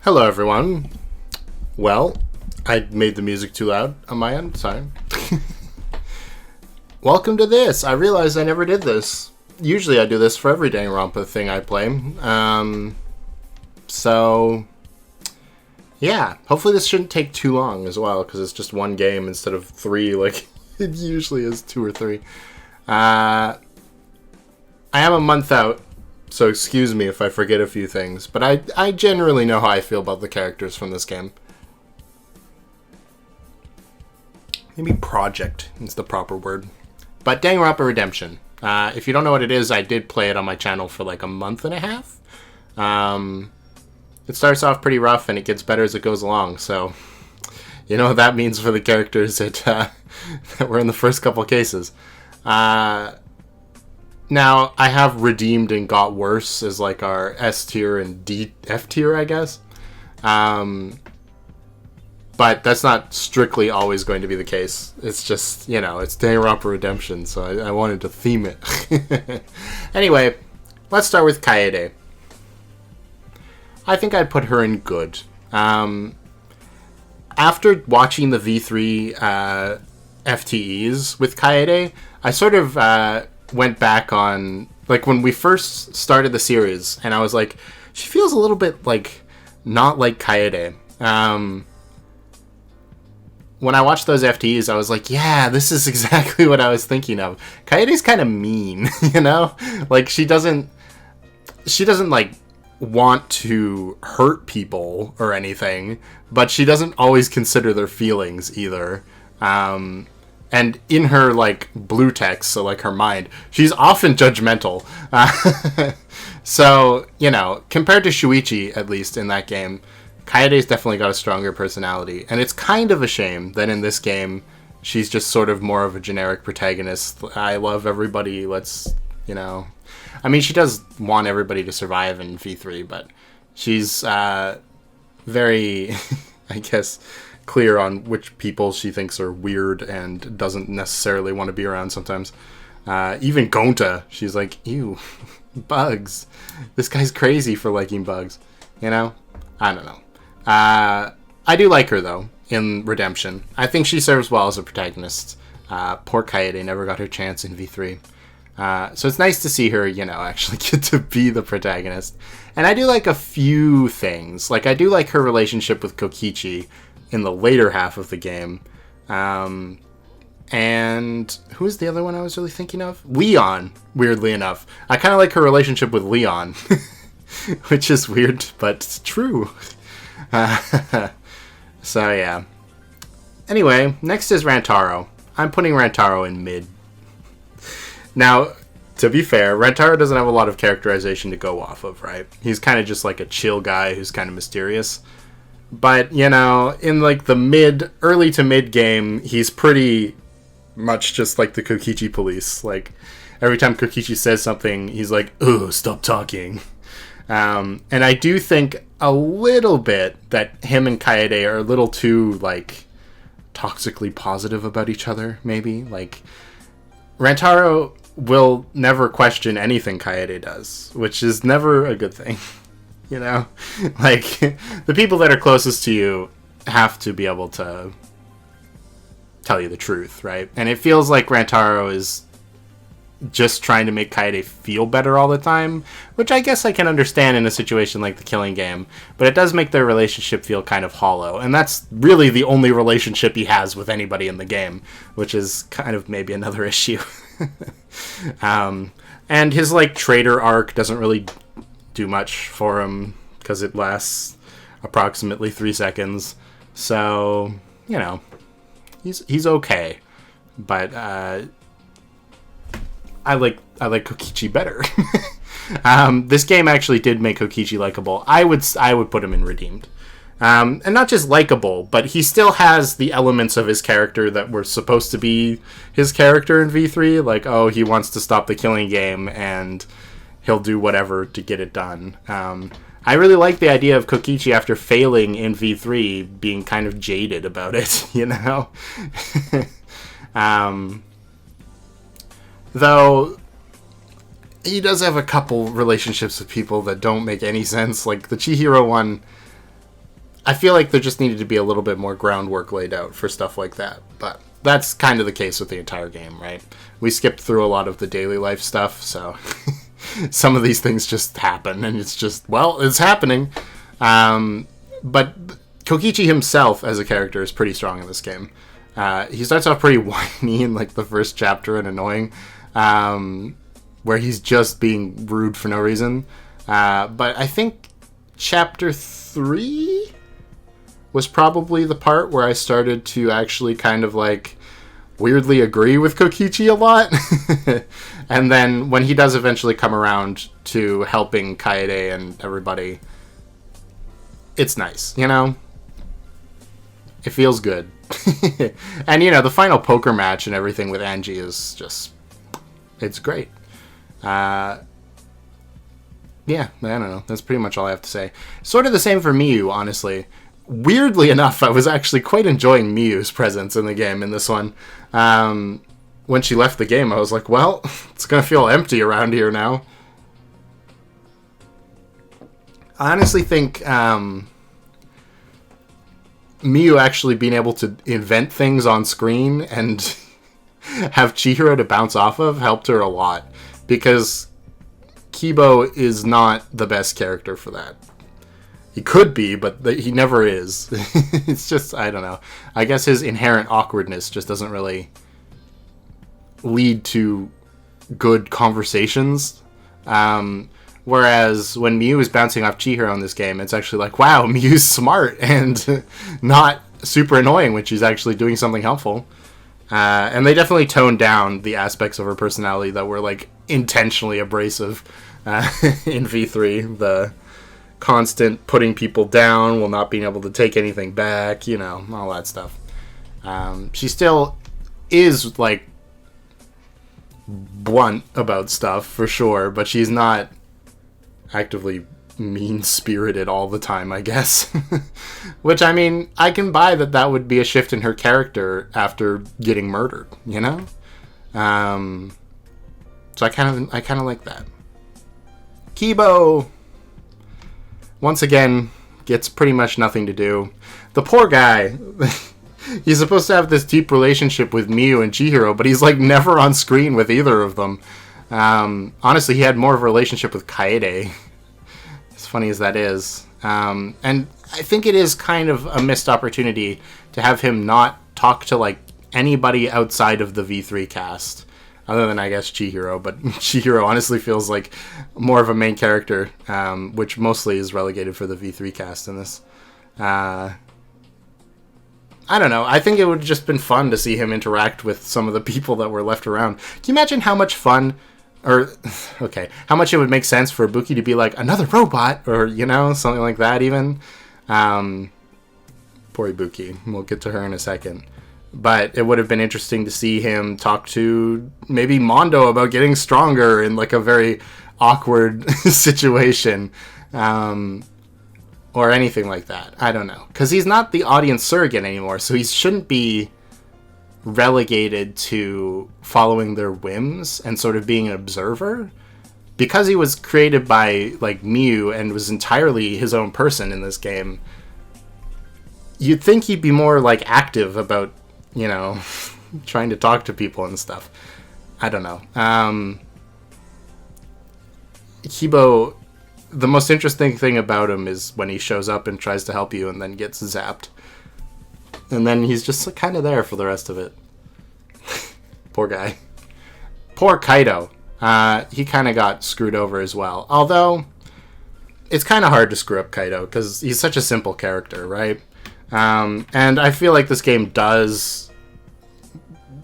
Hello, everyone. Well, I made the music too loud on my end. Sorry. Welcome to this. I realized I never did this. Usually I do this for every Danganronpa thing I play. So, yeah. Hopefully this shouldn't take too long as well, because it's just one game instead of three, like it usually is, two or three. I am a month out, so excuse me if I forget a few things, but I generally know how I feel about the characters from this game. Maybe project is the proper word. But Danganronpa Redemption. If you don't know what it is, I did play it on my channel for like a month and a half. It starts off pretty rough and it gets better as it goes along, so you know what that means for the characters that were in the first couple cases. Now, I have redeemed and got worse as like our S tier and F tier, I guess. But that's not strictly always going to be the case. It's just, you know, it's Danganronpa Redemption, so I wanted to theme it. Anyway, let's start with Kaede. I think I'd put her in good. After watching the V3 FTEs with Kaede, I sort of went back on, like, when we first started the series, and I was like, she feels a little bit like not like Kaede. When I watched those FTEs, I was like, yeah, this is exactly what I was thinking of. Kaede's kind of mean, you know? Like, she doesn't like want to hurt people or anything, but she doesn't always consider their feelings either. And in her, like, blue text, so, like, her mind, she's often judgmental. So, you know, compared to Shuichi, at least, in that game, Kaede's definitely got a stronger personality. And it's kind of a shame that in this game, she's just sort of more of a generic protagonist. I love everybody, let's, you know... I mean, she does want everybody to survive in V3, but she's very, I guess... clear on which people she thinks are weird and doesn't necessarily want to be around sometimes. Even Gonta, she's like, ew, bugs. This guy's crazy for liking bugs. You know? I don't know. I do like her, though, in Redemption. I think she serves well as a protagonist. Poor Kaede never got her chance in V3. So it's nice to see her, you know, actually get to be the protagonist. And I do like a few things. Like, I do like her relationship with Kokichi in the later half of the game. And who's the other one I was really thinking of? Leon, weirdly enough. I kind of like her relationship with Leon, which is weird, but it's true. So, yeah. Anyway, next is Rantaro. I'm putting Rantaro in mid. Now, to be fair, Rantaro doesn't have a lot of characterization to go off of, right? He's kind of just like a chill guy who's kind of mysterious. But, you know, in, like, the early to mid game, he's pretty much just like the Kokichi police. Like, every time Kokichi says something, he's like, "Ugh, stop talking." And I do think a little bit that him and Kaede are a little too, like, toxically positive about each other, maybe. Like, Rantaro will never question anything Kaede does, which is never a good thing. You know, like, the people that are closest to you have to be able to tell you the truth, right? And it feels like Rantaro is just trying to make Kaede feel better all the time, which I guess I can understand in a situation like the Killing Game, but it does make their relationship feel kind of hollow, and that's really the only relationship he has with anybody in the game, which is kind of maybe another issue. And his, like, traitor arc doesn't really do much for him because it lasts approximately 3 seconds. So, you know, he's okay. But I like Kokichi better. This game actually did make Kokichi likable. I would put him in Redeemed. And not just likable, but he still has the elements of his character that were supposed to be his character in V3. Like, oh, he wants to stop the Killing Game and he'll do whatever to get it done. I really like the idea of Kokichi, after failing in V3, being kind of jaded about it, you know? Though, he does have a couple relationships with people that don't make any sense. Like, the Chihiro one, I feel like there just needed to be a little bit more groundwork laid out for stuff like that. But that's kind of the case with the entire game, right? We skipped through a lot of the daily life stuff, so some of these things just happen, and it's just, well, it's happening. But Kokichi himself as a character is pretty strong in this game. He starts off pretty whiny in like the first chapter and annoying, where he's just being rude for no reason. But I think chapter 3 was probably the part where I started to actually kind of like weirdly agree with Kokichi a lot. And then when he does eventually come around to helping Kaede and everybody, it's nice, you know? It feels good. And, you know, the final poker match and everything with Angie is just, it's great. Yeah, I don't know. That's pretty much all I have to say. Sort of the same for Miyu, honestly. Weirdly enough, I was actually quite enjoying Miyu's presence in the game in this one. When she left the game, I was like, well, it's going to feel empty around here now. I honestly think Miyu actually being able to invent things on screen and have Chihiro to bounce off of helped her a lot. Because Kibo is not the best character for that. He could be, but he never is. It's just, I don't know. I guess his inherent awkwardness just doesn't really lead to good conversations. Whereas when Miyu is bouncing off Chihiro in this game, it's actually like, wow, Miyu's smart and not super annoying when she's actually doing something helpful. And they definitely toned down the aspects of her personality that were like intentionally abrasive in V3. The constant putting people down while not being able to take anything back, you know, all that stuff. She still is like blunt about stuff for sure, but she's not actively mean-spirited all the time, I guess. Which, I mean, I can buy that would be a shift in her character after getting murdered, you know? So I kind of like that. Kibo, once again, gets pretty much nothing to do. The poor guy, he's supposed to have this deep relationship with Miyu and Chihiro, but he's like never on screen with either of them. Honestly, he had more of a relationship with Kaede. As funny as that is. And I think it is kind of a missed opportunity to have him not talk to like anybody outside of the V3 cast. Other than, I guess, Chihiro. But Chihiro honestly feels like more of a main character, which mostly is relegated for the V3 cast in this. I don't know. I think it would have just been fun to see him interact with some of the people that were left around. Can you imagine how much fun, or, okay, how much it would make sense for Ibuki to be like, another robot, or, you know, something like that even. Poor Ibuki. We'll get to her in a second. But it would have been interesting to see him talk to maybe Mondo about getting stronger in like a very awkward situation. Or anything like that. I don't know. Because he's not the audience surrogate anymore, so he shouldn't be relegated to following their whims and sort of being an observer. Because he was created by like Miyu and was entirely his own person in this game, you'd think he'd be more like active about, you know, trying to talk to people and stuff. I don't know. Kibo, the most interesting thing about him is when he shows up and tries to help you and then gets zapped. And then he's just kind of there for the rest of it. Poor guy. Poor Kaido. He kind of got screwed over as well. Although, it's kind of hard to screw up Kaido because he's such a simple character, right? And I feel like this game does,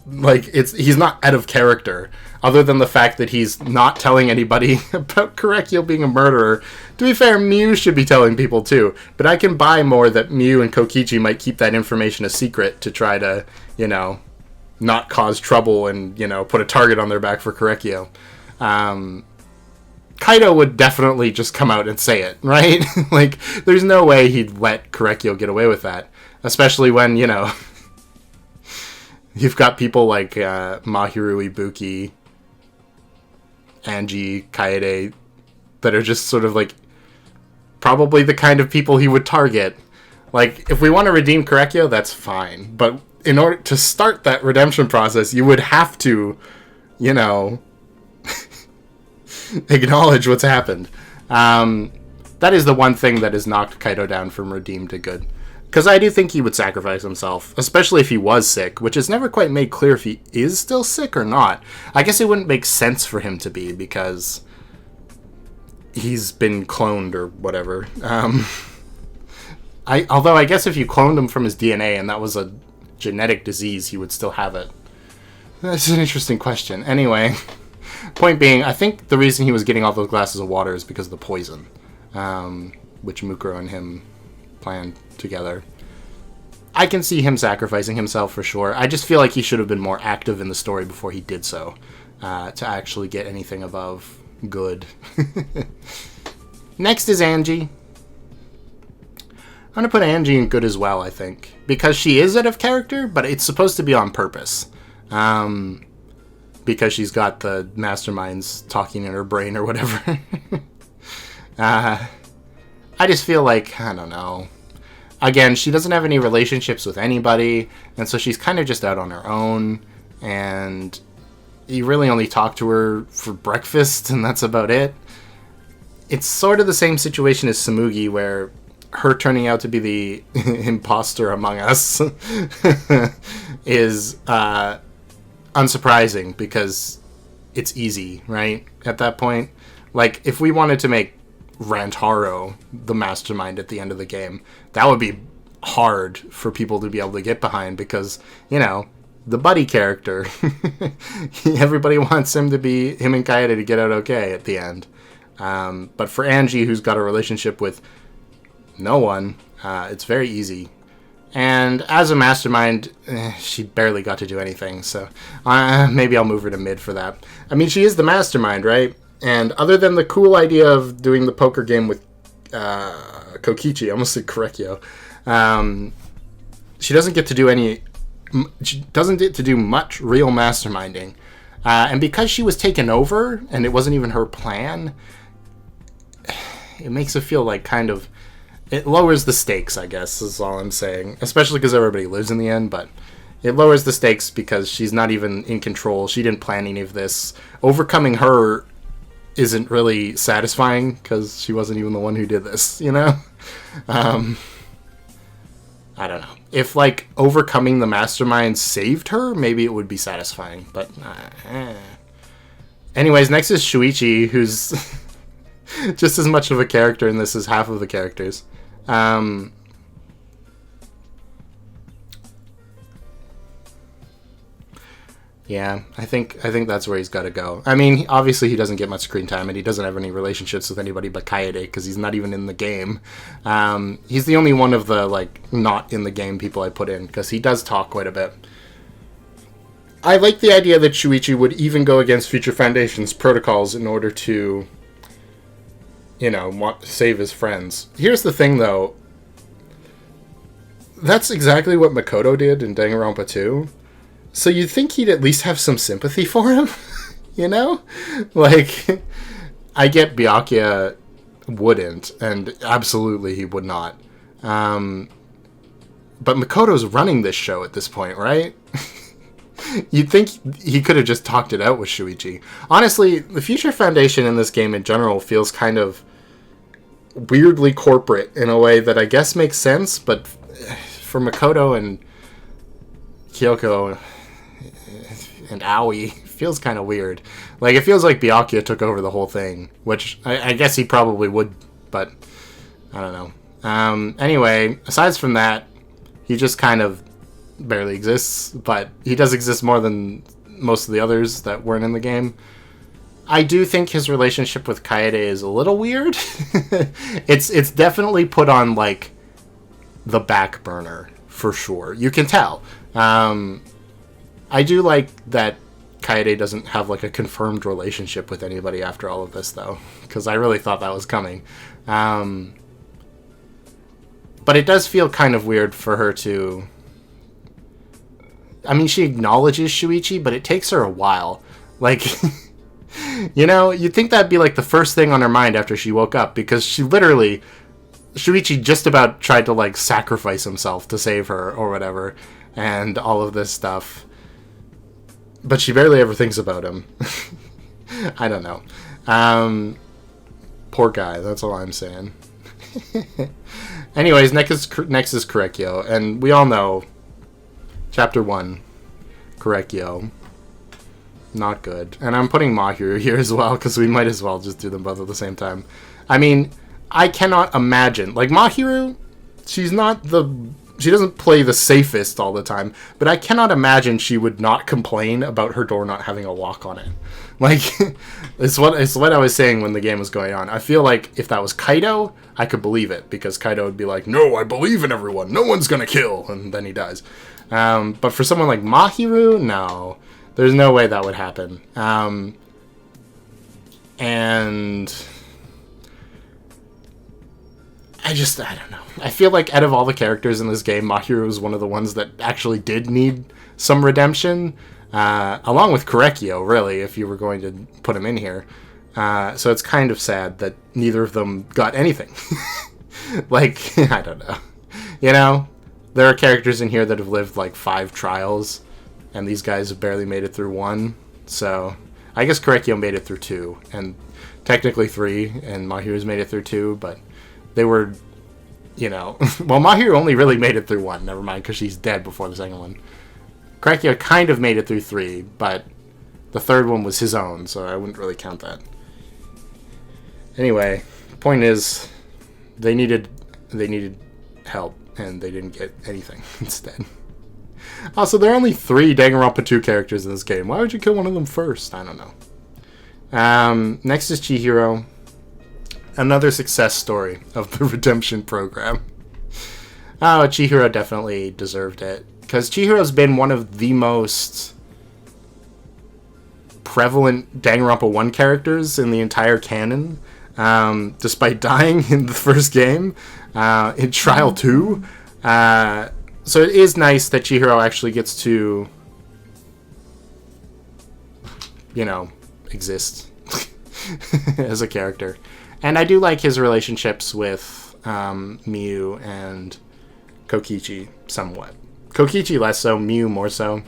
like, he's not out of character, other than the fact that he's not telling anybody about Korekio being a murderer. To be fair, Miyu should be telling people too, but I can buy more that Miyu and Kokichi might keep that information a secret to try to, you know, not cause trouble and, you know, put a target on their back for Korekio. Kaido would definitely just come out and say it, right? Like, there's no way he'd let Korekio get away with that. Especially when, you know, you've got people like Mahiru, Ibuki, Angie, Kaede, that are just sort of like probably the kind of people he would target. Like, if we want to redeem Korekyo, that's fine. But in order to start that redemption process, you would have to, you know, acknowledge what's happened. That is the one thing that has knocked Kaido down from redeem to good. Because I do think he would sacrifice himself, especially if he was sick, which is never quite made clear if he is still sick or not. I guess it wouldn't make sense for him to be, because he's been cloned or whatever. Although I guess if you cloned him from his DNA and that was a genetic disease, he would still have it. That's an interesting question. Anyway, point being, I think the reason he was getting all those glasses of water is because of the poison, which Mukuro and him planned together. I can see him sacrificing himself for sure. I just feel like he should have been more active in the story before he did so, to actually get anything above good. Next is Angie. I'm going to put Angie in good as well, I think. Because she is out of character, but it's supposed to be on purpose. Because she's got the masterminds talking in her brain or whatever. I just feel like, I don't know. Again, she doesn't have any relationships with anybody, and so she's kind of just out on her own, and you really only talk to her for breakfast, and that's about it. It's sort of the same situation as Samugi, where her turning out to be the imposter among us is unsurprising, because it's easy, right? At that point. Like, if we wanted to make Rantaro the mastermind at the end of the game, that would be hard for people to be able to get behind, because, you know, the buddy character, everybody wants him and Kaede to get out okay at the end. But for Angie, who's got a relationship with no one, it's very easy. And as a mastermind, she barely got to do anything, so maybe I'll move her to mid for that. I mean, she is the mastermind, right? And other than the cool idea of doing the poker game with Kokichi, I almost said Korekyo, she doesn't get to do much real masterminding. And because she was taken over, and it wasn't even her plan, it makes it feel like kind of... It lowers the stakes, I guess, is all I'm saying. Especially because everybody lives in the end, but... It lowers the stakes because she's not even in control. She didn't plan any of this. Overcoming her isn't really satisfying because she wasn't even the one who did this, you know? I don't know. If, like, overcoming the mastermind saved her, maybe it would be satisfying, but... Anyways, next is Shuichi, who's just as much of a character in this as half of the characters. Yeah, I think that's where he's got to go. I mean, obviously he doesn't get much screen time, and he doesn't have any relationships with anybody but Kaede, because he's not even in the game. He's the only one of the, like, not in the game people I put in, because he does talk quite a bit. I like the idea that Shuichi would even go against Future Foundation's protocols in order to, you know, save his friends. Here's the thing, though. That's exactly what Makoto did in Danganronpa 2. So you'd think he'd at least have some sympathy for him, you know? Like, I get Byakuya wouldn't, and absolutely he would not. But Makoto's running this show at this point, right? You'd think he could have just talked it out with Shuichi. Honestly, the Future Foundation in this game in general feels kind of weirdly corporate in a way that I guess makes sense, but for Makoto and Kyoko and Aoi, feels kind of weird. Like, it feels like Byakuya took over the whole thing, which I guess he probably would, but I don't know. Anyway, aside from that, he just kind of barely exists, but he does exist more than most of the others that weren't in the game. I do think his relationship with Kaede is a little weird. It's definitely put on, like, the back burner, for sure. You can tell. I do like that Kaede doesn't have, like, a confirmed relationship with anybody after all of this, though, because I really thought that was coming. But it does feel kind of weird for her to... I mean, she acknowledges Shuichi, but it takes her a while. Like, you know, you'd think that'd be, like, the first thing on her mind after she woke up, because she literally Shuichi just about tried to, like, sacrifice himself to save her or whatever, and all of this stuff. But she barely ever thinks about him. I don't know. Poor guy, that's all I'm saying. Anyways, next is Korekiyo, and we all know Chapter 1, Korekiyo. Not good. And I'm putting Mahiru here as well, because we might as well just do them both at the same time. I mean, I cannot imagine. Like, Mahiru, she doesn't play the safest all the time, but I cannot imagine she would not complain about her door not having a lock on it. Like, it's what I was saying when the game was going on. I feel like if that was Kaido, I could believe it, because Kaido would be like, no, I believe in everyone, no one's gonna kill, and then he dies. But for someone like Mahiru, no. There's no way that would happen. And I don't know. I feel like out of all the characters in this game, Mahiru was one of the ones that actually did need some redemption, along with Korekiyo, really, if you were going to put him in here. So it's kind of sad that neither of them got anything. Like, I don't know. You know, there are characters in here that have lived like 5 trials, and these guys have barely made it through 1. So I guess Korekiyo made it through 2, and technically 3, and Mahiru's made it through 2, but they were, you know... well, Mahiru only really made it through 1, never mind, because she's dead before the second one. Korekiyo kind of made it through 3, but the third one was his own, so I wouldn't really count that. Anyway, the point is, they needed help, and they didn't get anything instead. Also, there are only 3 Danganronpa 2 characters in this game. Why would you kill one of them first? I don't know. Next is Chihiro. Another success story of the redemption program. Oh, Chihiro definitely deserved it. Because Chihiro's been one of the most prevalent Danganronpa 1 characters in the entire canon. Despite dying in the first game. In Trial 2. So it is nice that Chihiro actually gets to, you know, exist as a character. And I do like his relationships with Miu and Kokichi somewhat. Kokichi less so, Miu more so.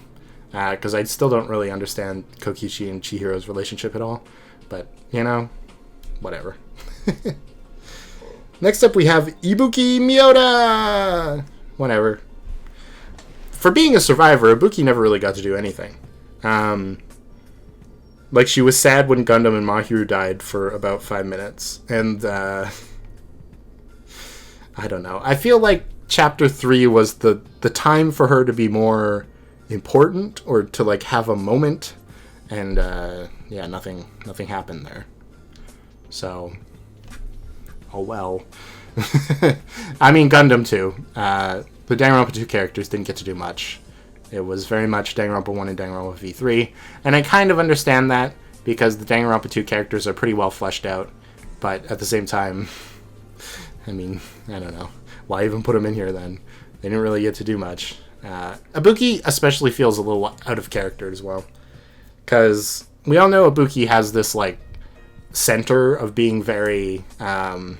Because I still don't really understand Kokichi and Chihiro's relationship at all. But, you know, whatever. Next up we have Ibuki Miyoda! Whatever. For being a survivor, Ibuki never really got to do anything. Like, she was sad when Gundam and Mahiru died for about 5 minutes. And, I don't know. I feel like Chapter 3 was the time for her to be more important, or to, like, have a moment. And, yeah, nothing happened there. So, oh well. I mean, Gundam too. The Danganronpa 2 characters didn't get to do much. It was very much Danganronpa 1 and Danganronpa V3. And I kind of understand that, because the Danganronpa 2 characters are pretty well fleshed out. But at the same time, I mean, I don't know. Why even put them in here then? They didn't really get to do much. Ibuki especially feels a little out of character as well. Because we all know Ibuki has this, like, center of being very, I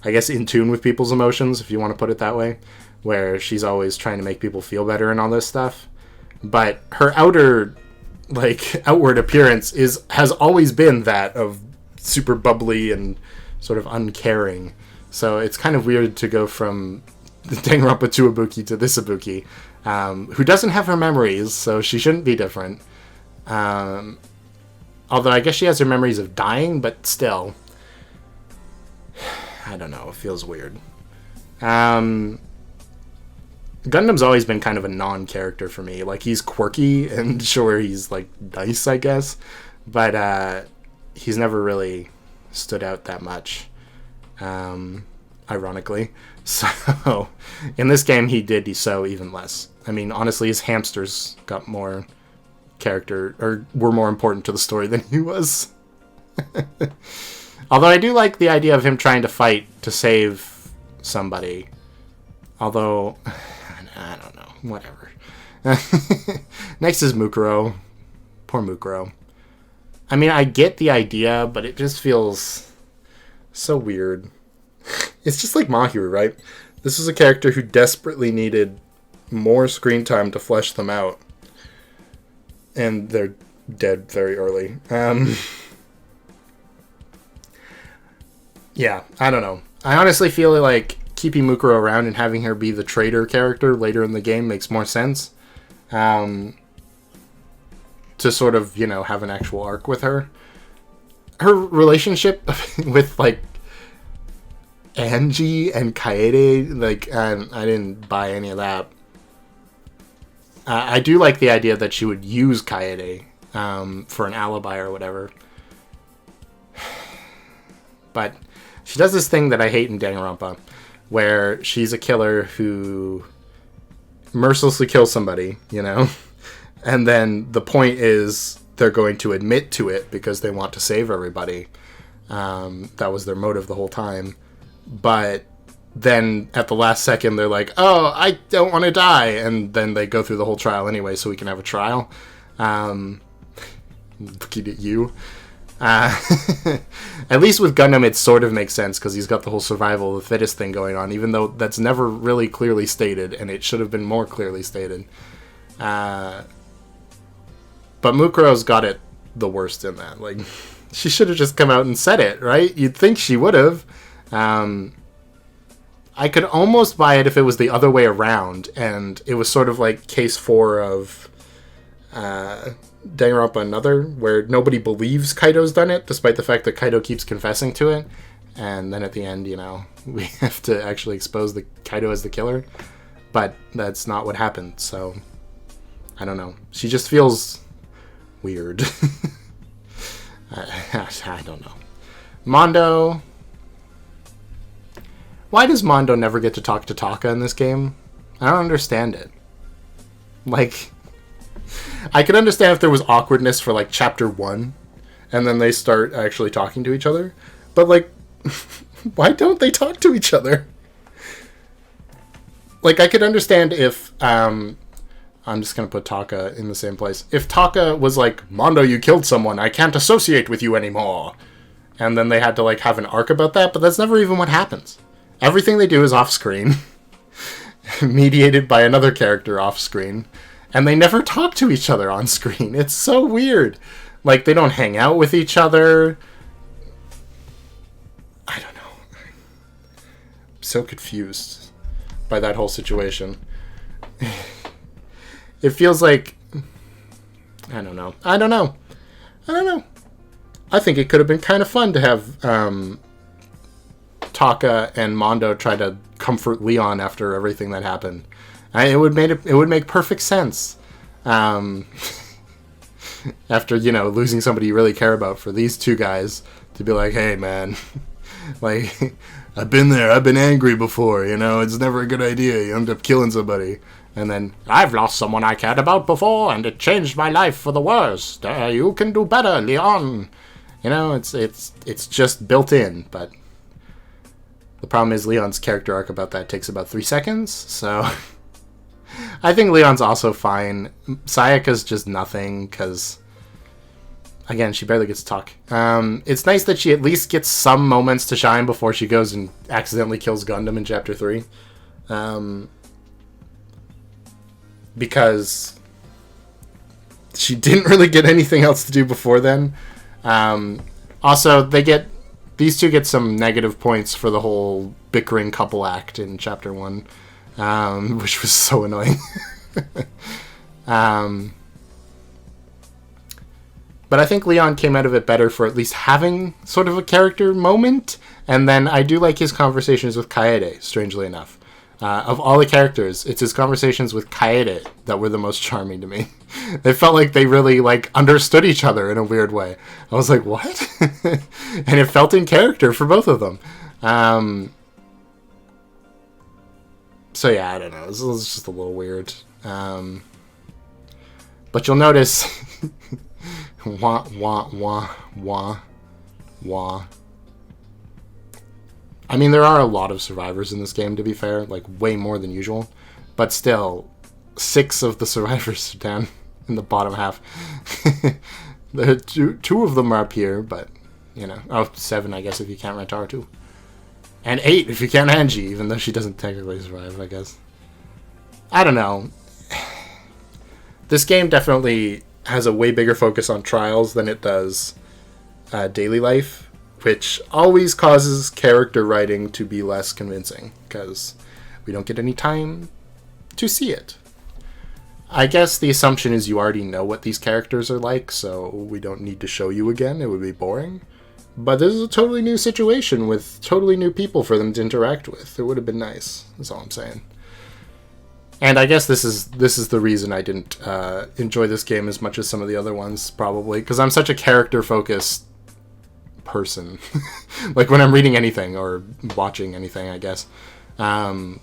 guess, in tune with people's emotions, if you want to put it that way. Where she's always trying to make people feel better and all this stuff. But her outward appearance has always been that of super bubbly and sort of uncaring. So it's kind of weird to go from the Danganronpa 2 Ibuki to this Ibuki, who doesn't have her memories, so she shouldn't be different. Although I guess she has her memories of dying, but still. I don't know, it feels weird. Gundam's always been kind of a non-character for me. Like, he's quirky, and sure, he's, like, nice, I guess. But, he's never really stood out that much. Ironically. So, in this game, he did so even less. I mean, honestly, his hamsters got more character, or were more important to the story than he was. Although I do like the idea of him trying to fight to save somebody. Although, I don't know. Whatever. Next is Mukuro. Poor Mukuro. I mean, I get the idea, but it just feels so weird. It's just like Mahiru, right? This is a character who desperately needed more screen time to flesh them out. And they're dead very early. Yeah, I don't know. I honestly feel like keeping Mukuro around and having her be the traitor character later in the game makes more sense. To sort of, you know, have an actual arc with her. Her relationship with, like, Angie and Kaede, like, I didn't buy any of that. I do like the idea that she would use Kaede for an alibi or whatever. But she does this thing that I hate in Danganronpa, where she's a killer who mercilessly kills somebody, you know? And then the point is they're going to admit to it because they want to save everybody. That was their motive the whole time. But then at the last second, they're like, oh, I don't want to die. And then they go through the whole trial anyway so we can have a trial. Looking at you. At least with Gundam, it sort of makes sense because he's got the whole survival of the fittest thing going on, even though that's never really clearly stated, and it should have been more clearly stated. But Mukuro's got it the worst in that. Like, she should have just come out and said it, right? You'd think she would have. I could almost buy it if it was the other way around, and it was sort of like case 4 of Danganronpa Another, where nobody believes Kaido's done it, despite the fact that Kaido keeps confessing to it. And then at the end, you know, we have to actually expose the Kaido as the killer. But that's not what happened, so I don't know. She just feels weird. I don't know. Mondo. Why does Mondo never get to talk to Taka in this game? I don't understand it. Like, I could understand if there was awkwardness for, like, chapter 1, and then they start actually talking to each other. But, like, why don't they talk to each other? Like, I could understand if, I'm just going to put Taka in the same place. If Taka was like, Mondo, you killed someone, I can't associate with you anymore. And then they had to, like, have an arc about that, but that's never even what happens. Everything they do is off-screen, mediated by another character off-screen, and they never talk to each other on screen. It's so weird. Like, they don't hang out with each other. I don't know. I'm so confused by that whole situation. It feels like... I don't know. I think it could have been kind of fun to have Taka and Mondo try to comfort Leon after everything that happened. It would make perfect sense. After, you know, losing somebody you really care about, for these two guys to be like, hey, man, like, I've been there. I've been angry before, you know. It's never a good idea. You end up killing somebody. And then, I've lost someone I cared about before, and it changed my life for the worst. You can do better, Leon. You know, it's just built in, but the problem is Leon's character arc about that takes about 3 seconds, so I think Leon's also fine. Sayaka's just nothing, because, again, she barely gets to talk. It's nice that she at least gets some moments to shine before she goes and accidentally kills Gundam in Chapter 3. Because she didn't really get anything else to do before then. Also, these two get some negative points for the whole bickering couple act in Chapter 1, which was so annoying. But I think Leon came out of it better for at least having sort of a character moment, and then I do like his conversations with Kaede, strangely enough. Of all the characters, it's his conversations with Kaede that were the most charming to me. They felt like they really, like, understood each other in a weird way. I was like, what? And it felt in character for both of them. So yeah, I don't know. This was just a little weird. But you'll notice... wah, wah, wah, wah, wah. I mean, there are a lot of survivors in this game, to be fair. Like, way more than usual. But still, 6 of the survivors are down in the bottom half. Two of them are up here, but, you know. Oh, 7, I guess, if you count Rentaro too. And 8 if you count Angie, even though she doesn't technically survive, I guess. I don't know. This game definitely has a way bigger focus on trials than it does daily life, which always causes character writing to be less convincing, because we don't get any time to see it. I guess the assumption is you already know what these characters are like, so we don't need to show you again. It would be boring. But this is a totally new situation with totally new people for them to interact with. It would have been nice. That's all I'm saying. And I guess this is the reason I didn't enjoy this game as much as some of the other ones, probably, because I'm such a character-focused person. Like when I'm reading anything or watching anything, I guess, I'm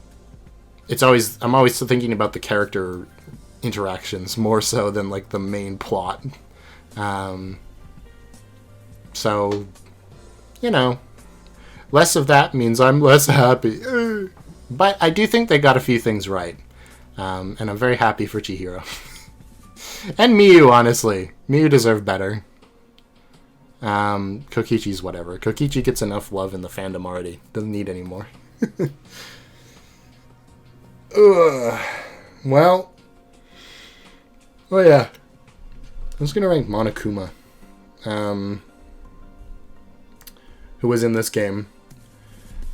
always thinking about the character interactions more so than like the main plot. So, you know, less of that means I'm less happy. But I do think they got a few things right. And I'm very happy for Chihiro. And Miyu, honestly. Miyu deserved better. Kokichi's whatever. Kokichi gets enough love in the fandom already. Doesn't need any more. Well. Oh yeah. I was gonna rank Monokuma. Who was in this game.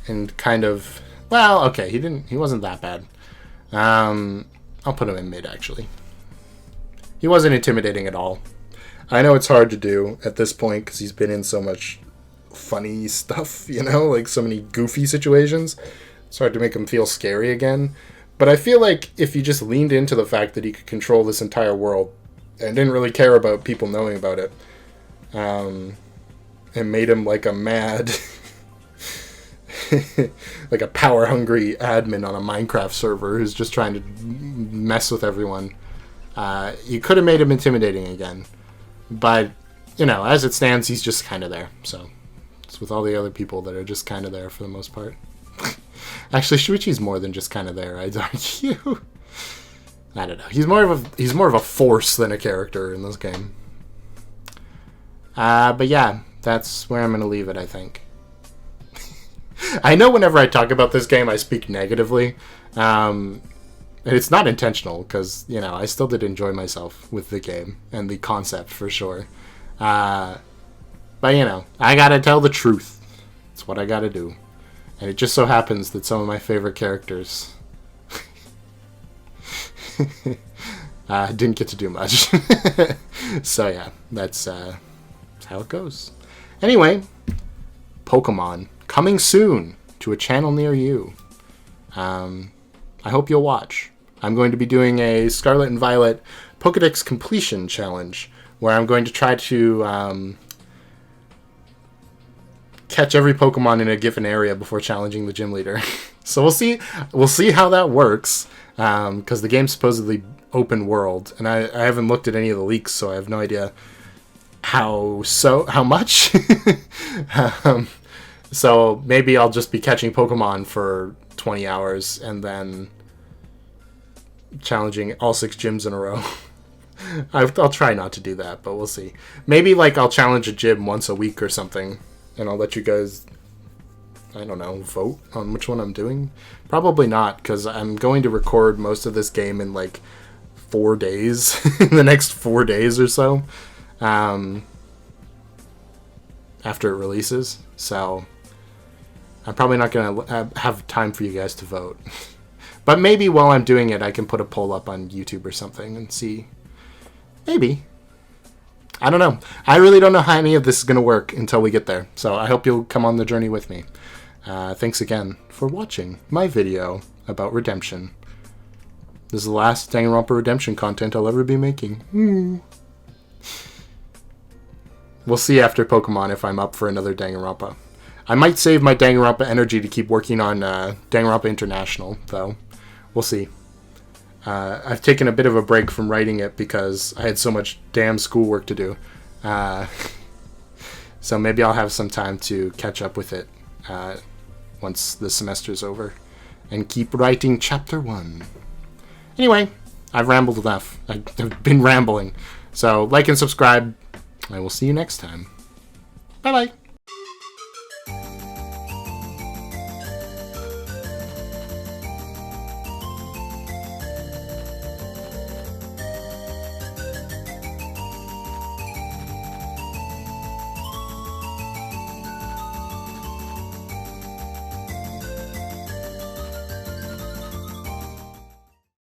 And kind of... Well, okay, he wasn't that bad. I'll put him in mid, actually. He wasn't intimidating at all. I know it's hard to do at this point because he's been in so much funny stuff, you know? Like, so many goofy situations. It's hard to make him feel scary again. But I feel like if you just leaned into the fact that he could control this entire world and didn't really care about people knowing about it, and made him like a mad... like a power-hungry admin on a Minecraft server who's just trying to mess with everyone. You could have made him intimidating again. But, you know, as it stands, he's just kind of there. So, it's with all the other people that are just kind of there for the most part. Actually, Shuichi's more than just kind of there, I'd argue. I don't know. He's more of a force than a character in this game. But yeah, that's where I'm going to leave it, I think. I know whenever I talk about this game, I speak negatively. And it's not intentional, because, you know, I still did enjoy myself with the game and the concept, for sure. But, you know, I gotta tell the truth. It's what I gotta do. And it just so happens that some of my favorite characters didn't get to do much. So, yeah, that's how it goes. Anyway, Pokemon. Coming soon to a channel near you. I hope you'll watch. I'm going to be doing a Scarlet and Violet Pokedex completion challenge where I'm going to try to catch every Pokemon in a given area before challenging the gym leader. So we'll see how that works, because the game's supposedly open world, and I haven't looked at any of the leaks, so I have no idea how much. So maybe I'll just be catching Pokemon for 20 hours and then challenging all 6 gyms in a row. I'll try not to do that, but we'll see. Maybe like I'll challenge a gym once a week or something, and I'll let you guys, I don't know, vote on which one I'm doing. Probably not, because I'm going to record most of this game in like 4 days, in the next 4 days or so, after it releases. So I'm probably not going to have time for you guys to vote. But maybe while I'm doing it, I can put a poll up on YouTube or something and see. Maybe. I don't know. I really don't know how any of this is going to work until we get there. So I hope you'll come on the journey with me. Thanks again for watching my video about redemption. This is the last Danganronpa redemption content I'll ever be making. We'll see after Pokemon if I'm up for another Danganronpa. I might save my Danganronpa energy to keep working on Danganronpa International, though. We'll see. I've taken a bit of a break from writing it because I had so much damn schoolwork to do. So maybe I'll have some time to catch up with it once the semester's over and keep writing Chapter 1. Anyway, I've rambled enough. I've been rambling. So like and subscribe. I will see you next time. Bye-bye.